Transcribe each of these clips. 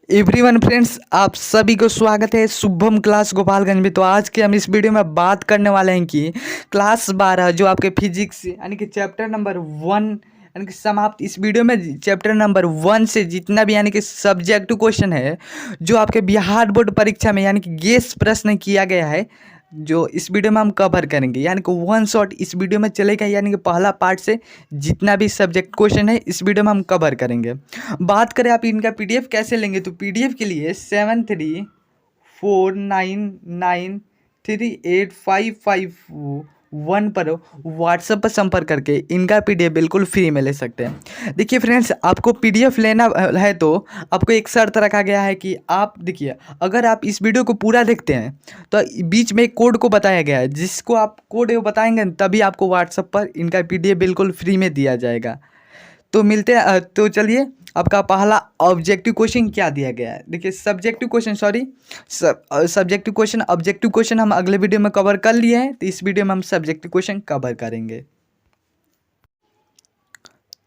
Everyone friends, आप सभी को स्वागत है शुभम क्लास गोपालगंज में। तो आज के हम इस वीडियो में बात करने वाले हैं कि क्लास 12 जो आपके फिजिक्स यानी कि चैप्टर नंबर 1 यानी कि समाप्त। इस वीडियो में चैप्टर नंबर 1 से जितना भी यानी कि सब्जेक्टिव क्वेश्चन है जो आपके बिहार बोर्ड परीक्षा में यानी कि गेस प्रश्न किया गया है, जो इस वीडियो में हम कवर करेंगे। यानी कि वन शॉट इस वीडियो में चलेगा, यानी कि पहला पार्ट से जितना भी सब्जेक्ट क्वेश्चन है इस वीडियो में हम कवर करेंगे। बात करें आप इनका पीडीएफ कैसे लेंगे, तो पीडीएफ के लिए 7349938551 पर व्हाट्सएप पर संपर्क करके इनका पीडीएफ बिल्कुल फ्री में ले सकते हैं। देखिए फ्रेंड्स, आपको पीडीएफ लेना है तो आपको एक शर्त रखा गया है कि आप देखिए, अगर आप इस वीडियो को पूरा देखते हैं तो बीच में एक कोड को बताया गया है, जिसको आप कोड बताएंगे तभी आपको व्हाट्सएप पर इनका पीडीएफ बिल्कुल फ्री में दिया जाएगा। तो मिलते हैं। तो चलिए, आपका पहला ऑब्जेक्टिव क्वेश्चन क्या दिया गया है। देखिए subjective question, subjective question, objective question हम अगले वीडियो में कवर कर लिए हैं, तो इस वीडियो में हम सब्जेक्टिव क्वेश्चन कवर करेंगे।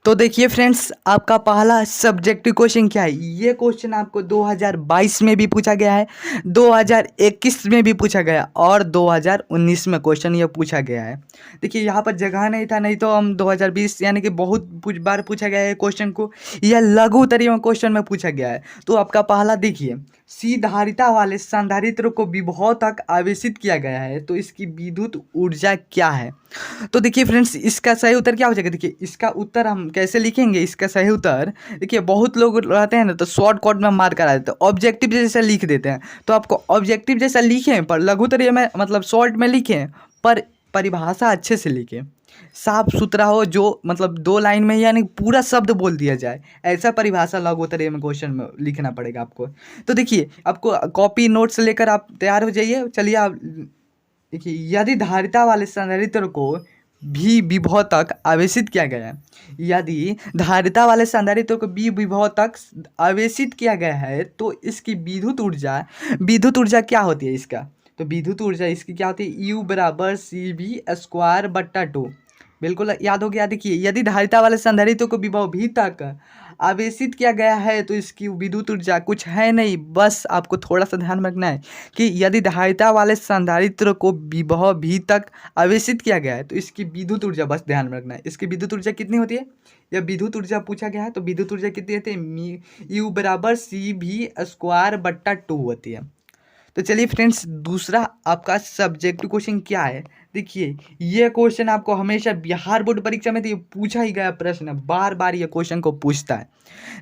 तो देखिए फ्रेंड्स, आपका पहला सब्जेक्टिव क्वेश्चन क्या है। ये क्वेश्चन आपको 2022 में भी पूछा गया है, 2021 में भी पूछा गया और 2019 में क्वेश्चन ये पूछा गया है। देखिए यहाँ पर जगह नहीं था, नहीं तो हम 2020 यानी कि बहुत बार पूछा गया है क्वेश्चन को। यह लघु उत्तरीय में क्वेश्चन में पूछा गया है। तो आपका पहला देखिए, सीधारिता वाले संधारित्र को विभव तक आवेशित किया गया है, तो इसकी विद्युत ऊर्जा क्या है। तो देखिए फ्रेंड्स, इसका सही उत्तर क्या हो जाएगा। देखिए इसका उत्तर हम कैसे लिखेंगे, इसका सही उत्तर देखिए, बहुत लोग रहते हैं ना तो शॉर्टकट में मार्क करा देते हैं, ऑब्जेक्टिव जैसा लिख देते हैं। तो आपको ऑब्जेक्टिव जैसा लिखें पर लघुत्तरीय में मतलब शॉर्ट में लिखें, पर परिभाषा अच्छे से लिखें, साफ सुथरा हो, जो मतलब 2 लाइन में यानी पूरा शब्द बोल दिया जाए, ऐसा परिभाषा लघुत्तरीय में क्वेश्चन में लिखना पड़ेगा आपको। तो देखिए, आपको कॉपी नोट्स लेकर आप तैयार हो जाइए। चलिए आप देखिए, यदि धारिता वाले संधारित्र को भी विभव तक आवेशित किया गया है, यदि धारिता वाले संधारित्र को भी विभव तक आवेशित किया गया है, तो इसकी विद्युत ऊर्जा क्या होती है इसका। तो विद्युत ऊर्जा इसकी क्या होती है, U बराबर CV² बट्टा 2। बिल्कुल याद हो गया। देखिए, यदि धारिता वाले संधारित्र को विभव भी तक आवेशित किया गया है तो इसकी विद्युत ऊर्जा कुछ है नहीं, बस आपको थोड़ा सा ध्यान रखना है कि यदि धारिता वाले संधारित्र को विभव भी तक आवेशित किया गया है तो इसकी विद्युत ऊर्जा, बस ध्यान में रखना है, इसकी विद्युत ऊर्जा कितनी होती है। यह विद्युत ऊर्जा पूछा गया है, तो विद्युत ऊर्जा कितनी होती है, U बराबर CV² बट्टा 2 होती है। तो चलिए फ्रेंड्स, दूसरा आपका सब्जेक्टिव क्वेश्चन क्या है। देखिए, ये क्वेश्चन आपको हमेशा बिहार बोर्ड परीक्षा में तो ये पूछा ही गया प्रश्न है, बार बार ये क्वेश्चन को पूछता है।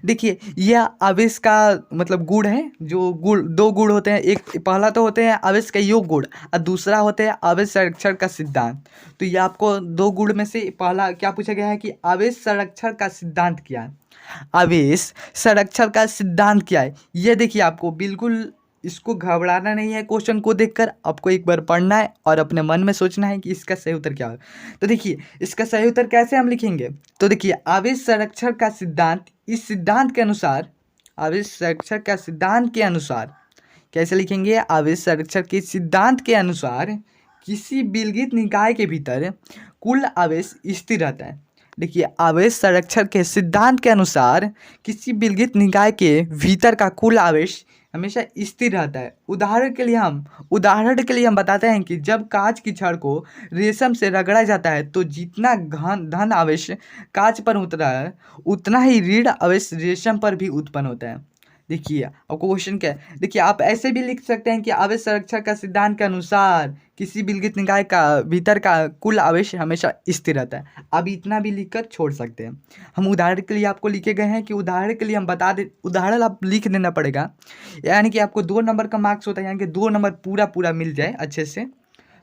देखिए, यह आवेश का मतलब गुण है, जो गुण 2 गुण होते हैं, एक पहला तो होते हैं आवेश का योग गुण और दूसरा होते हैं आवेश संरक्षण का सिद्धांत। तो ये आपको 2 गुण में से पहला क्या पूछा गया है कि आवेश संरक्षण का सिद्धांत क्या है। आवेश संरक्षण का सिद्धांत क्या है, ये देखिए, आपको बिल्कुल इसको घबराना नहीं है। क्वेश्चन को देखकर आपको एक बार पढ़ना है और अपने मन में सोचना है कि इसका सही उत्तर क्या है। तो देखिए, इसका सही उत्तर कैसे हम लिखेंगे। तो देखिए, आवेश संरक्षण का सिद्धांत, इस सिद्धांत के अनुसार, आवेश संरक्षण का सिद्धांत के अनुसार कैसे लिखेंगे, आवेश संरक्षण के सिद्धांत के अनुसार किसी विलगित निकाय के भीतर कुल आवेश स्थिर रहता है। देखिए, आवेश संरक्षण के सिद्धांत के अनुसार किसी विलगित निकाय के भीतर का कुल आवेश हमेशा स्थिर रहता है। उदाहरण के लिए हम बताते हैं कि जब कांच की छड़ को रेशम से रगड़ा जाता है तो जितना धन आवेश कांच पर उतरा है, उतना ही ऋण आवेश रेशम पर भी उत्पन्न होता है। देखिए, आपको क्वेश्चन क्या है। देखिए, आप ऐसे भी लिख सकते हैं कि आवेश संरक्षण का सिद्धांत के अनुसार किसी विलगित निकाय का भीतर का कुल आवेश हमेशा स्थिर रहता है। आप इतना भी लिखकर छोड़ सकते हैं। हम उदाहरण के लिए आपको लिखे गए हैं कि उदाहरण के लिए हम बता दें, उदाहरण आप लिख देना पड़ेगा, यानी कि आपको 2 नंबर का मार्क्स होता है, यानी कि 2 नंबर पूरा मिल जाए अच्छे से।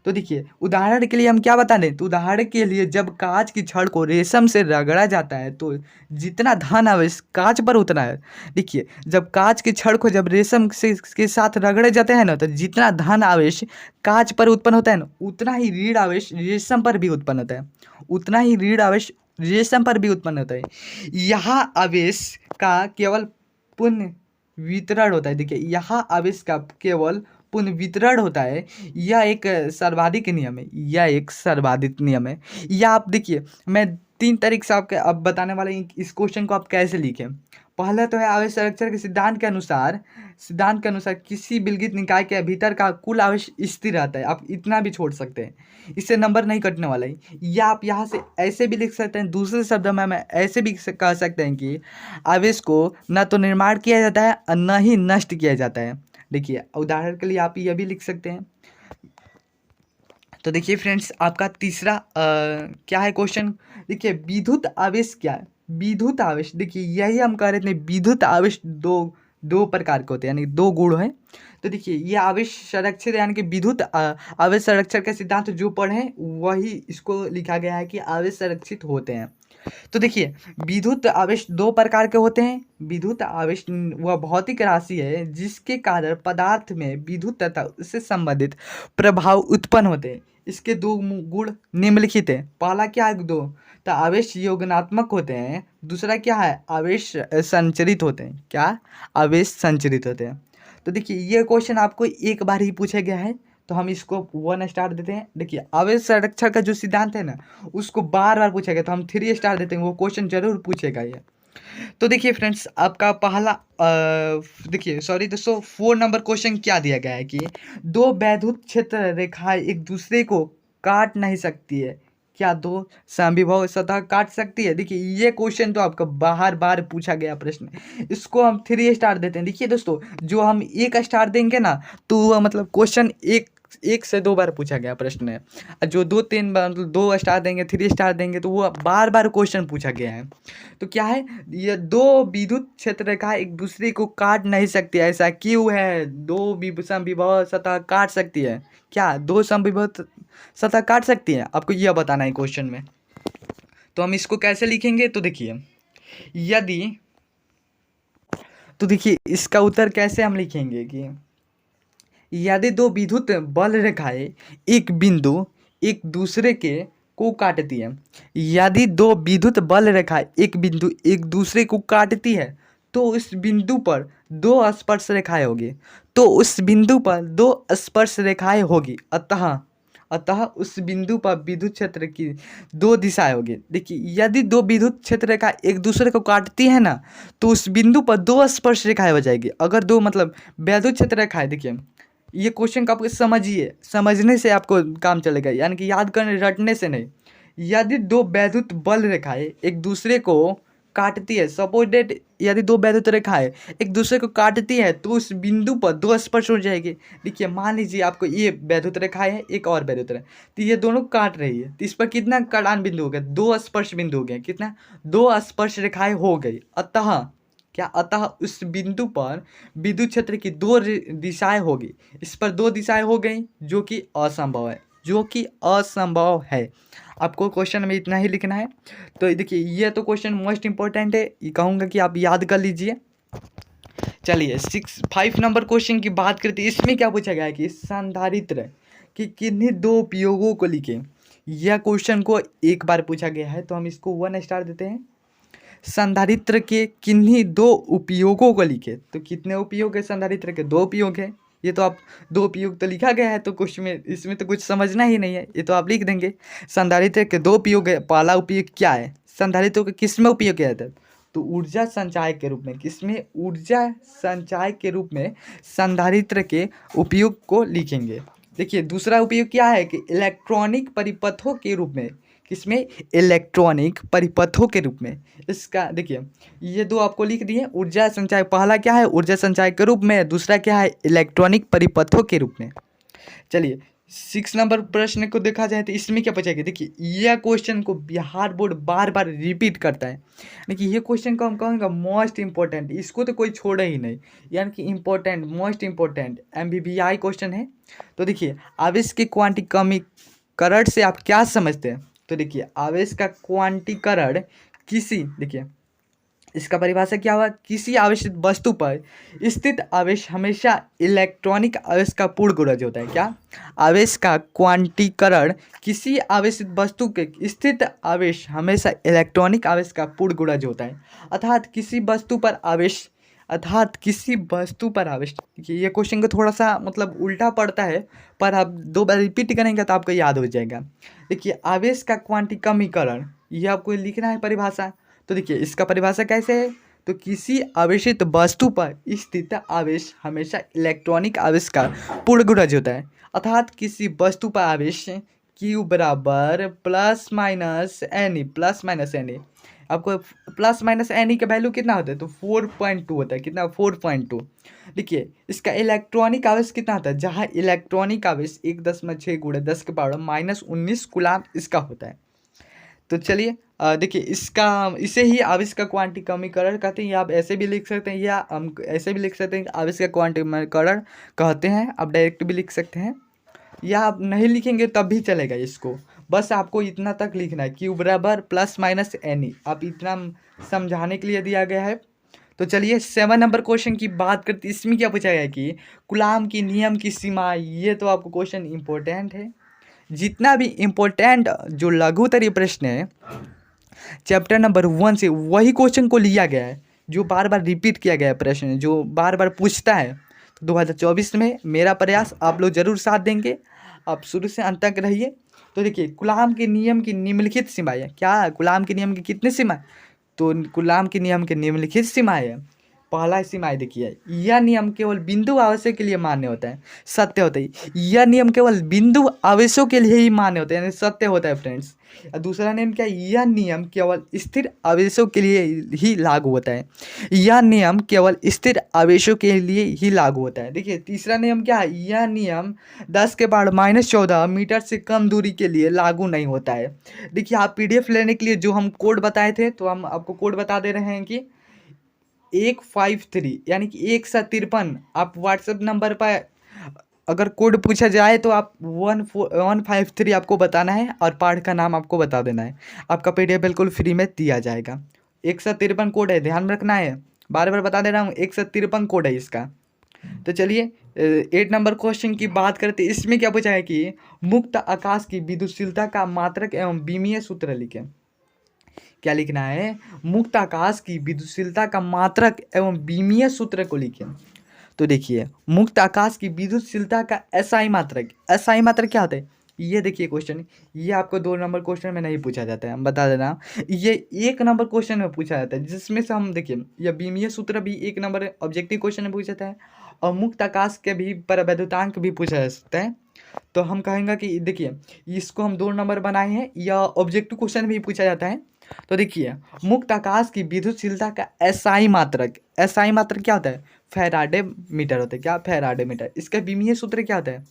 तो देखिए, उदाहरण के लिए हम क्या बता दें, तो उदाहरण के लिए जब कांच की छड़ को रेशम से रगड़ा जाता है तो जितना धन आवेश कांच पर उतना है। देखिए, जब कांच की छड़ को जब रेशम से के साथ रगड़े जाते हैं ना, तो जितना धन आवेश कांच पर उत्पन्न होता है ना, उतना ही ऋण आवेश रेशम पर भी उत्पन्न होता है, उतना ही ऋण आवेश रेशम पर भी उत्पन्न होता है। यहाँ आवेश का केवल पुनः वितरण होता है। देखिए, यहाँ आवेश का केवल पुनः वितरण होता है। यह एक सर्वाधिक नियम है, या आप देखिए, मैं 3 तरीके से आपके अब बताने वाले इस क्वेश्चन को आप कैसे लिखें। पहला तो है आवेश संरक्षण के सिद्धांत के अनुसार किसी विलगित निकाय के भीतर का कुल आवेश स्थिर रहता है। आप इतना भी छोड़ सकते हैं, इससे नंबर नहीं कटने वाला है। या आप यहाँ से ऐसे भी लिख सकते हैं, दूसरे शब्दों में मैं ऐसे भी कह सकते हैं कि आवेश को न तो निर्माण किया जाता है और न ही नष्ट किया जाता है। देखिए उदाहरण के लिए आप यह भी लिख सकते हैं। तो देखिए फ्रेंड्स, आपका तीसरा क्या है क्वेश्चन। देखिए विद्युत आवेश क्या है। विद्युत आवेश, देखिए यही हम कह रहे थे, विद्युत आवेश दो प्रकार के होते हैं, यानी दो गुण हैं। तो देखिए ये आवेश संरक्षित यानी कि विद्युत आवेश संरक्षण का सिद्धांत जो पढ़े वही इसको लिखा गया है कि आवेश संरक्षित होते हैं। तो देखिए विद्युत आवेश दो प्रकार के होते हैं। विद्युत आवेश वह भौतिक राशि है जिसके कारण पदार्थ में विद्युत तथा उससे संबंधित प्रभाव उत्पन्न होते हैं। इसके दो गुण निम्नलिखित है। पहला क्या है, दो तो आवेश योगात्मक होते हैं। दूसरा क्या है, आवेश संचरित होते हैं। क्या, आवेश संचरित होते हैं। तो देखिए ये क्वेश्चन आपको एक बार ही पूछा गया है, तो हम इसको 1 स्टार देते हैं। देखिए आवेश संरक्षण का जो सिद्धांत है ना, उसको बार बार पूछा गया, तो हम 3 स्टार देते हैं। वो क्वेश्चन जरूर पूछेगा ये। तो देखिए फ्रेंड्स, आपका पहला देखिए सॉरी दोस्तों, 4 नंबर क्वेश्चन क्या दिया गया है कि दो वैद्युत क्षेत्र रेखाएं एक दूसरे को काट नहीं सकती है। क्या दो समविभव सतह काट सकती है। देखिए ये क्वेश्चन तो आपका बार बार पूछा गया प्रश्न, इसको हम 3 स्टार देते हैं। देखिए दोस्तों, जो हम 1 स्टार देंगे ना, तो वह मतलब क्वेश्चन एक से 2 बार पूछा गया प्रश्न है। और जो 2-3 बार मतलब 2 स्टार देंगे, 3 स्टार देंगे, तो वो बार बार क्वेश्चन पूछा गया है। तो क्या है, ये दो विद्युत क्षेत्र रेखा एक दूसरे को काट नहीं सकती, ऐसा क्यों है। दो समविभव सतह काट सकती है। क्या दो समविभव सतह काट सकती है, आपको यह बताना है क्वेश्चन में। तो हम इसको कैसे लिखेंगे, तो देखिए तो देखिए इसका उत्तर कैसे हम लिखेंगे कि यदि दो विद्युत बल रेखाएं एक बिंदु एक दूसरे के को काटती है। यदि दो विद्युत बल रेखाएं एक बिंदु एक दूसरे को काटती है, तो उस बिंदु पर दो स्पर्श रेखाएं होगी। तो उस बिंदु पर दो स्पर्श रेखाएं होगी, अतः उस बिंदु पर विद्युत क्षेत्र की दो दिशाएं होगी। देखिए यदि दो विद्युत क्षेत्र रेखा एक दूसरे को काटती है ना, तो उस बिंदु पर दो स्पर्श रेखाएं हो जाएगी। अगर दो मतलब विद्युत क्षेत्र रेखाएं, देखिए ये क्वेश्चन का आपको समझिए, समझने से आपको काम चलेगा, यानी कि याद करने रटने से नहीं। यदि दो वैद्युत बल रेखाएं एक दूसरे को काटती है, सपोज डेट यदि दो वैद्युत रेखाएं एक दूसरे को काटती है, तो उस बिंदु पर दो स्पर्श हो जाएगी। देखिए मान लीजिए आपको ये वैद्युत रेखाएं है, एक और वैद्युत रेखा, तो ये दोनों काट रही है, तो इस पर कितना कड़ान बिंदु हो गया, दो स्पर्श बिंदु हो गया। कितना, दो स्पर्श रेखाएं हो गई। अतः उस बिंदु पर विद्युत क्षेत्र की दो दिशाएं होगी। इस पर दो दिशाएं हो गई, जो कि असंभव है। आपको क्वेश्चन में इतना ही लिखना है। तो देखिए ये तो क्वेश्चन मोस्ट इंपॉर्टेंट है, ये कहूँगा कि आप याद कर लीजिए। चलिए 5 नंबर क्वेश्चन की बात करते हैं। इसमें क्या पूछा गया है कि संधारित्र कि किन्हीं दो उपयोगों को लिखें। यह क्वेश्चन को एक बार पूछा गया है, तो हम इसको 1 स्टार देते हैं। संधारित्र के किन्हीं दो उपयोगों को लिखे। तो कितने उपयोग है संधारित्र के, 2 उपयोग है। ये तो आप 2 उपयोग तो लिखा गया है, तो कुछ में इसमें तो कुछ समझना ही नहीं है, ये तो आप लिख देंगे। संधारित्र के 2 उपयोग है। पहला उपयोग क्या है, संधारित्र को किस में उपयोग किया जाता है, तो ऊर्जा संचय के रूप में। किसमें, ऊर्जा संचय के रूप में संधारित्र के उपयोग को लिखेंगे। देखिए दूसरा उपयोग क्या है कि इलेक्ट्रॉनिक परिपथों के रूप में। किसमें, इलेक्ट्रॉनिक परिपथों के रूप में। इसका देखिए ये 2 आपको लिख दिए। ऊर्जा संचय, पहला क्या है ऊर्जा संचय के रूप में, दूसरा क्या है इलेक्ट्रॉनिक परिपथों के रूप में। चलिए 6 नंबर प्रश्न को देखा जाए तो इसमें क्या पूछा गया। देखिए यह क्वेश्चन को बिहार बोर्ड बार बार रिपीट करता है। देखिए ये क्वेश्चन को हम कहेंगे मोस्ट इंपॉर्टेंट, इसको तो कोई छोड़े ही नहीं, यानी कि important, most important MBBI question है। तो देखिए आवेश के क्वांटीकरण से आप क्या समझते हैं। तो देखिए आवेश का क्वांटीकरण देखिए इसका परिभाषा क्या हुआ, किसी आवेशित वस्तु पर स्थित आवेश हमेशा इलेक्ट्रॉनिक आवेश का पूर्ण गुणज होता है। क्या, आवेश का क्वांटीकरण किसी आवेशित वस्तु के स्थित आवेश हमेशा इलेक्ट्रॉनिक आवेश का पूर्ण गुणज होता है। अर्थात किसी वस्तु पर आवेश देखिए ये क्वेश्चन को थोड़ा सा मतलब उल्टा पड़ता है, पर आप 2 बार रिपीट करेंगे तो आपको याद हो जाएगा। देखिए आवेश का क्वांटीकमीकरण, ये आपको लिखना है परिभाषा। तो देखिए इसका परिभाषा कैसे है, तो किसी आवेशित वस्तु पर स्थित आवेश हमेशा इलेक्ट्रॉनिक आवेश का पूर्णगुणज होता है। अर्थात किसी वस्तु पर आवेश Q बराबर प्लस माइनस एन। आपको प्लस माइनस एन का वैल्यू कितना होता है, तो 4.2 होता है। कितना, 4.2। देखिए इसका इलेक्ट्रॉनिक आवेश कितना होता है, जहाँ इलेक्ट्रॉनिक आवेश 1.6 गुणे 10 के पावर -19 कूलाम इसका होता है। तो चलिए देखिए इसे ही आवेश का क्वांटिकमीकरण कहते हैं, या आप ऐसे भी लिख सकते हैं, या हम ऐसे भी लिख सकते हैं कि आवेश का क्वांटिकमीकरण कहते हैं। आप डायरेक्ट भी लिख सकते हैं, या आप नहीं लिखेंगे तब भी चलेगा। इसको बस आपको इतना तक लिखना है, Q बराबर प्लस माइनस एन। आप इतना समझाने के लिए दिया गया है। तो चलिए 7 नंबर क्वेश्चन की बात करते। इसमें क्या पूछा गया कि कूलाम की नियम की सीमा। ये तो आपको क्वेश्चन इम्पोर्टेंट है। जितना भी इम्पोर्टेंट जो लघुत्तरीय प्रश्न है चैप्टर नंबर 1 से, वही क्वेश्चन को लिया गया है, जो बार बार रिपीट किया गया है प्रश्न, जो बार बार पूछता है। तो 2024 में मेरा प्रयास आप लोग जरूर साथ देंगे। आप शुरू से अंत तक रहिए। तो देखिए कूलाम के नियम की निम्नलिखित सीमाएं है। क्या कूलाम के नियम की कितनी सीमा? तो कूलाम के नियम के निम्नलिखित सीमाएं है। पहला सीमाएं देखिए, यह नियम केवल बिंदु आवेशों के लिए मान्य होता है, सत्य होता है। यह नियम केवल बिंदु आवेशों के लिए ही मान्य होता है, यानी सत्य होता है फ्रेंड्स। दूसरा नियम क्या है, यह नियम केवल स्थिर आवेशों के लिए ही लागू होता है। यह नियम केवल स्थिर आवेशों के लिए ही लागू होता है। देखिए तीसरा नियम क्या है, यह नियम 10 के पावर -14 मीटर से कम दूरी के लिए लागू नहीं होता है। देखिए आप PDF लेने के लिए जो हम कोड बताए थे, तो हम आपको कोड बता दे रहे हैं कि 153 यानी कि 153। आप व्हाट्सएप नंबर पर अगर कोड पूछा जाए तो आप 153 आपको बताना है, और पाठ का नाम आपको बता देना है। आपका PDF बिल्कुल फ्री में दिया जाएगा। 153 कोड है, ध्यान रखना है, बार बार बता दे रहा हूँ, 153 कोड है इसका। तो चलिए 8 नंबर क्वेश्चन की बात करते। इसमें क्या पूछा है कि मुक्त आकाश की विद्युतशीलता का मात्रक एवं विमीय सूत्र लिखें। क्या लिखना है, मुक्त आकाश की विद्युतशीलता का मात्रक एवं विमीय सूत्र को लिखें। तो देखिए मुक्त आकाश की विद्युतशीलता का SI मात्रक। SI मात्रक क्या होता है, ये देखिए क्वेश्चन, ये आपको 2 नंबर क्वेश्चन में नहीं पूछा जाता है, हम बता देना। ये 1 नंबर क्वेश्चन में पूछा जाता है, जिसमें से हम देखिए यह विमीय सूत्र भी 1 नंबर ऑब्जेक्टिव क्वेश्चन में पूछा जाता है, और मुक्त आकाश के भी परवैद्युतांक भी पूछा जा सकता है। तो हम कहेंगे कि देखिए इसको हम 2 नंबर बनाए हैं, या ऑब्जेक्टिव क्वेश्चन भी पूछा जाता है। तो देखिए मुक्त आकाश की विद्युतशीलता का SI मात्रक। SI मात्रक क्या होता है, फैराडे मीटर होता है। क्या, फैराडे मीटर। इसका विमीय सूत्र क्या होता है,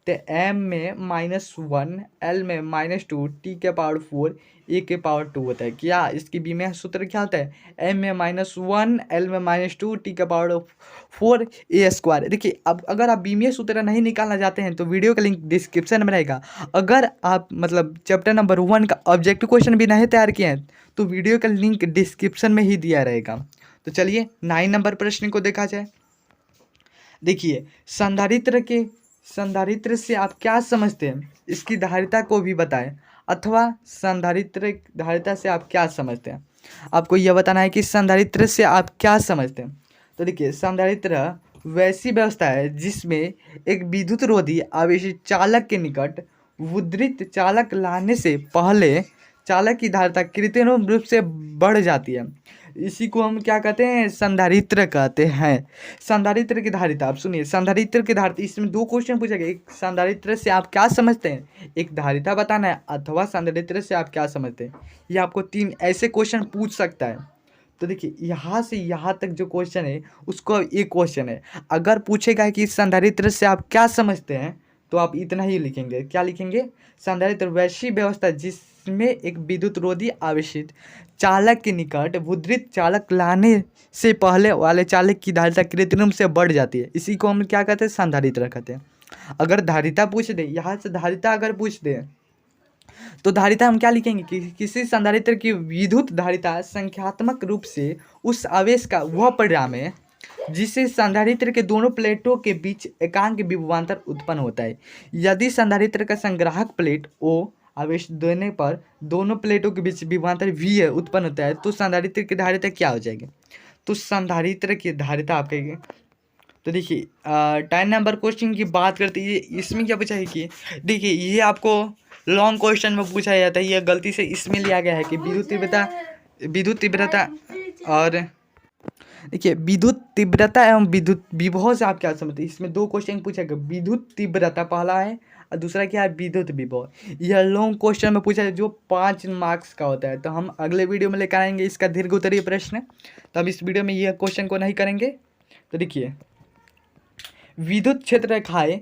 तो M में -1 L में -2 T के पावर 4 A के पावर 2 होता है। क्या, इसकी विमीय सूत्र क्या होता है, M में -1 L में -2 T के पावर 4 A²। देखिए अब अगर आप विमीय सूत्र नहीं निकालना चाहते हैं तो वीडियो का लिंक डिस्क्रिप्शन में रहेगा। अगर आप मतलब चैप्टर नंबर 1 का ऑब्जेक्टिव क्वेश्चन भी नहीं तैयार किए हैं तो वीडियो का लिंक डिस्क्रिप्शन में ही दिया रहेगा। तो चलिए 9 नंबर प्रश्न को देखा जाए। देखिए संधारित्र से आप क्या समझते हैं, इसकी धारिता को भी बताएं, अथवा संधारित्र धारिता से आप क्या समझते हैं। आपको यह बताना है कि संधारित्र से आप क्या समझते हैं। तो देखिए संधारित्र वैसी व्यवस्था है जिसमें एक विद्युत रोधी आवेशित चालक के निकट विद्युत चालक लाने से पहले चालक की धारिता कृत्रिम रूप से बढ़ जाती है। इसी को हम क्या कहते हैं, संधारित्र कहते हैं। संधारित्र की धारिता, आप सुनिए, संधारित्र की धारिता, इसमें 2 क्वेश्चन पूछे गए। एक संधारित्र से आप क्या समझते हैं, एक धारिता बताना है, अथवा संधारित्र से आप क्या समझते हैं। ये आपको 3 ऐसे क्वेश्चन पूछ सकता है। तो देखिए यहाँ से यहाँ तक जो क्वेश्चन है उसको एक क्वेश्चन है। अगर पूछेगा कि संधारित्र से आप क्या समझते हैं तो आप इतना ही लिखेंगे। क्या लिखेंगे, संधारित्र वैसी व्यवस्था जिसमें एक विद्युत रोधी आवेशित चालक के निकट विद्युत चालक लाने से पहले वाले चालक की धारिता कृत्रिम से बढ़ जाती है। इसी को हम क्या कहते हैं, संधारित्र कहते हैं। अगर धारिता पूछ दे, यहाँ से धारिता अगर पूछ दे तो धारिता हम क्या लिखेंगे कि किसी संधारित्र की विद्युत धारिता संख्यात्मक रूप से उस आवेश का वह परिणाम है जिससे संधारित्र के दोनों प्लेटों के बीच एकांक विभवांतर उत्पन्न होता है। यदि संधारित्र का संग्राहक प्लेट O आवेश देने पर दोनों प्लेटों के बीच विभवांतर V है उत्पन्न होता है, तो संधारित्र की धारिता क्या हो जाएगी, तो संधारित्र की धारिता आप कहेंगे। तो देखिए 10 नंबर क्वेश्चन की बात करते हैं। इसमें क्या पूछा है कि देखिए ये आपको लॉन्ग क्वेश्चन में पूछा जाता है, यह गलती से इसमें लिया गया है कि विद्युत तीव्रता और देखिए विद्युत तीव्रता एवं विद्युत विभव से आप क्या समझते हैं? इसमें दो क्वेश्चन पूछा गया, विद्युत तीव्रता पहला है और दूसरा क्या है विद्युत विभव। यह लॉन्ग क्वेश्चन में पूछा है जो 5 मार्क्स का होता है। तो हम अगले वीडियो में लेकर आएंगे इसका दीर्घ उत्तरीय प्रश्न। तो अब इस वीडियो में यह क्वेश्चन को नहीं करेंगे। तो देखिए विद्युत क्षेत्र रेखाएं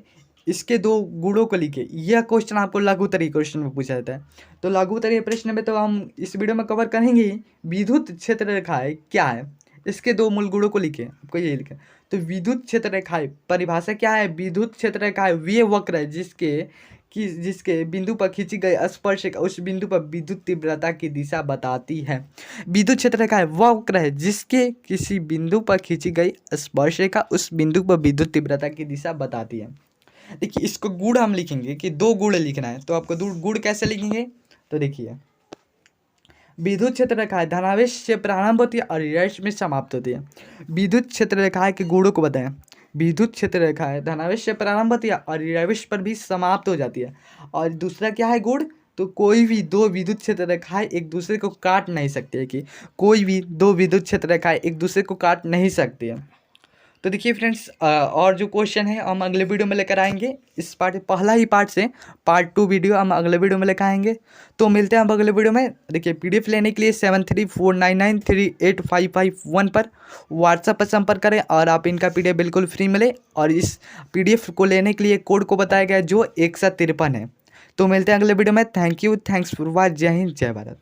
इसके दो गुणों को लिखे, यह क्वेश्चन आपको लघु उत्तरीय क्वेश्चन में पूछा जाता है। तो लघु उत्तरीय प्रश्न में तो हम इस वीडियो में कवर करेंगे ही विद्युत क्षेत्र रेखाएं क्या है, इसके दो मूल गुणों को लिखे, आपको ये लिखे। तो विद्युत क्षेत्र रेखाएं परिभाषा क्या है? विद्युत क्षेत्र रेखाएं वे वक्र है जिसके बिंदु पर खींची गई स्पर्शरेखा उस बिंदु पर विद्युत तीव्रता की दिशा बताती है। विद्युत क्षेत्र रेखा है वह वक्र है जिसके किसी बिंदु पर खींची गई स्पर्शरेखा उस बिंदु पर विद्युत तीव्रता की दिशा बताती है। देखिए इसको गुण हम लिखेंगे कि दो गुण लिखना है। तो आपको गुण कैसे लिखेंगे? तो देखिए विद्युत क्षेत्र रेखा धनावेश से प्रारंभ होती है और ऋणावेश में समाप्त होती है। विद्युत क्षेत्र रेखा के गुणों को बताएं। विद्युत क्षेत्र रेखा है धनावेश से प्रारंभ होती है और ऋणावेश पर भी समाप्त हो जाती है। और दूसरा क्या है गुण? तो कोई भी दो विद्युत क्षेत्र रेखाएं एक दूसरे को काट नहीं सकती है, कि कोई भी दो विद्युत क्षेत्र रेखाएं एक दूसरे को काट नहीं सकती है। तो देखिए फ्रेंड्स और जो क्वेश्चन है हम अगले वीडियो में लेकर आएंगे। इस पहला ही पार्ट से पार्ट 2 वीडियो हम अगले वीडियो में लेकर आएंगे। तो मिलते हैं हम अगले वीडियो में। देखिए पीडीएफ लेने के लिए 7349938551 पर व्हाट्सएप पर संपर्क करें और आप इनका पीडीएफ बिल्कुल फ्री मिले। और इस पीडीएफ को लेने के लिए कोड को बताया गया जो 153 है। तो मिलते हैं अगले वीडियो में। Thank you, thanks for watch. जय हिंद, जय भारत।